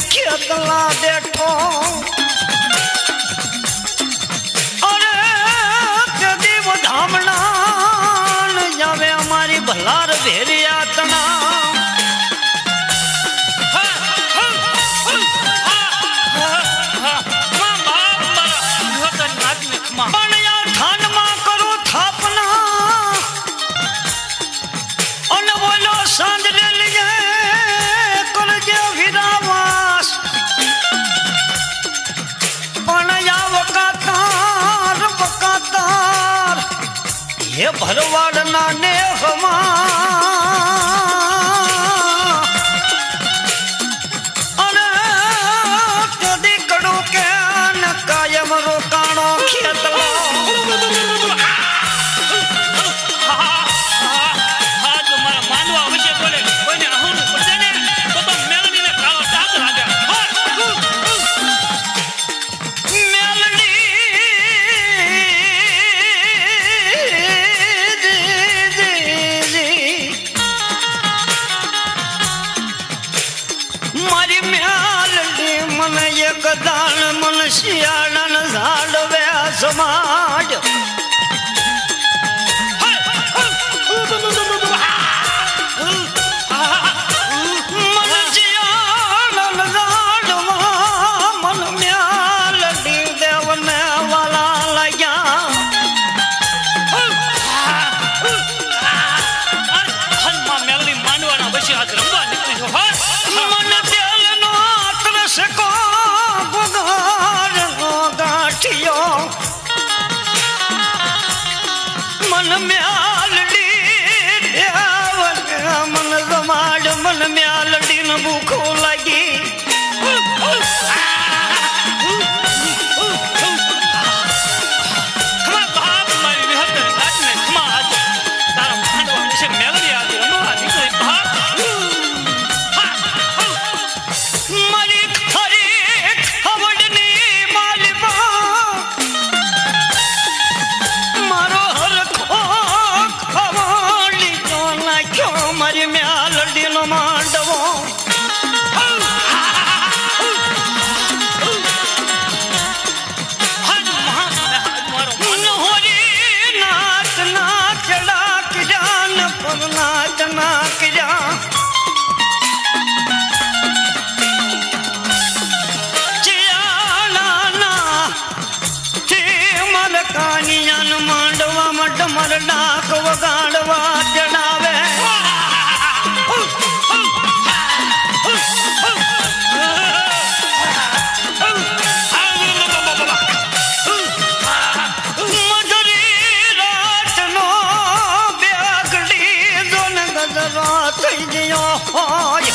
ખેતલા બેઠો અરે તે દેવ ધામણા જાવે અમારી ભલાર ભેરિયા તણા ભરવાડના નેહમાં અને તે દીકડું કે કાયમ રોકાણો ખેતલો માનવા વિશે બોલે કોઈને અહોનું પડશે ને તો મેલડીને કાળો ટાપ લાગે દાન મન શિયાળન ઝાડવે સમાજ મન શિયાળન ઝાડવા મન મ્યાલડી દેવને વાલા લાગ્યા હનમાં મેલડી માંડવાના પછી આજ રમવા નીકળી છો મન તેલનો આત્રસ કો મન મ્યાલડી મન જમાડ મન મ્યાલડી ને ભૂખો લાગી માંડવામાં ડમર ડાક વગાડવા જણાવે મધુરી રાતનો બેગડી જોન ગજરો થઈ ગયો હોય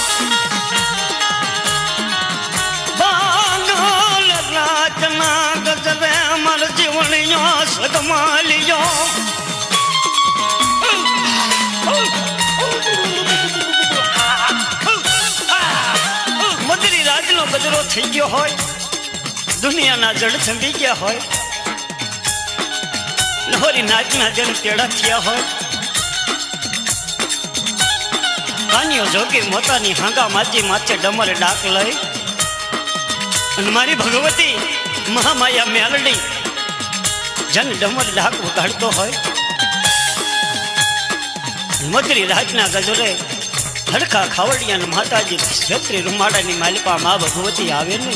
બાંગલ રાતના ગજરે મર જીવણીઓ સદમાલિયો મધુરી રાજનો ગજરો થઈ ગયો હોય દુનિયાના જડ થંભી ગયા હોય લહોરી નાચના જણ તેડા થયા હોય કાનીઓ જોગી મોતાની હાંગા માજી માથે ડમર ડાક લઈ અને મારી ભગવતી મહામાયા મેલડી જન ડમર ડાક વગાડતો હોય મધુરી રાજના ગજરે હડકા ખાવડિયા માતાજી છત્રી રૂમાડાની માલિકા મા ભગવતી આવે ને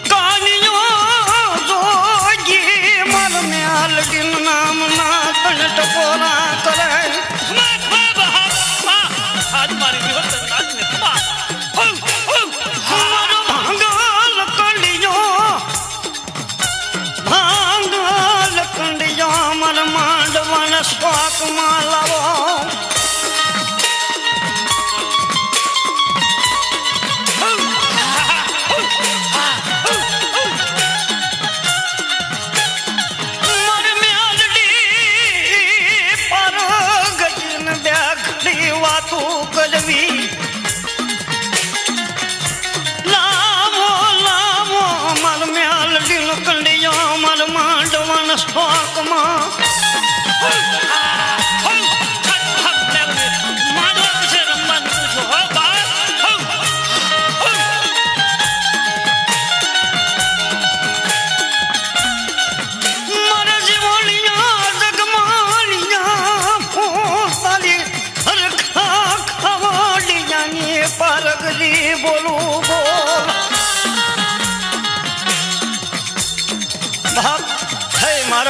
કાનિયો જોગી મર મેલડી નામ ના તણ ટકોરા કરે હાથ મારી વિહત નાચને ખમા માંડવાના શોકમાં લાવો મર મેલડી પર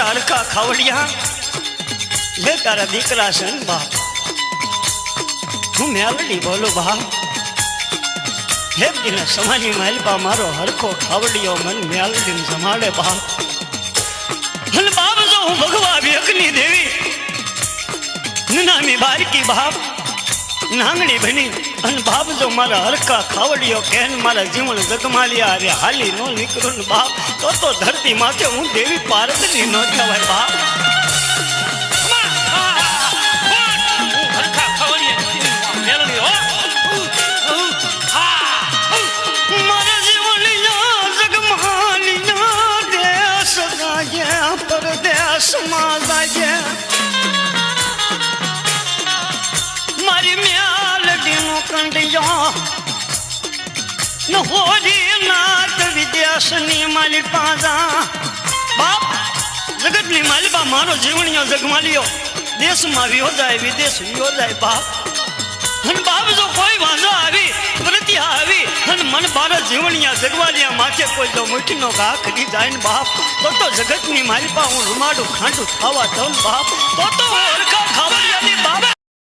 મારા હરખા ખાવડિયા જે તારા દીકરા છે ને બાપ હું મેલડી બોલું બાપ હેપડીને સમાની માલપા મારો હરખો ખાવડિયો મન મેલડીને જમાડે બાપ અને બાપ જો હું ભગવા વ્યકની દેવી નામી બારકી બાપ નાંગણી બની અને બાપ જો મારા હરખા ખાવડિયો કેન મારા જીવન જગમાલિયા રે હાલી નો નીકળું ને બાપ તો ધરતી માથે હું દેવી પાર્વતી નો કહેવાય બાપ મારા જીવન જગમાલિયા દેશ ગાય પરદેશમાં જાય મારી મેલડીનો કંડિયો ન હોરી નાથ વિદેશની માલી પાજા બાપ જગતની માલિબા મારો જીવણીયો જગમાલિયો દેશમાં વિયો જાય વિદેશ વિયો જાય બાપ અને બાપ જો કોઈ વાંધો આવી પ્રત્યા આવી અને મન બારા જીવણીયા જગવાલિયા માથે કોઈ જો મુઠીનો ઘા કરી જાય ને બાપ તો જગતની માલિબા હું રૂમાડું ખાંડું ખાવા દઉં બાપ તો હરખા ખાવા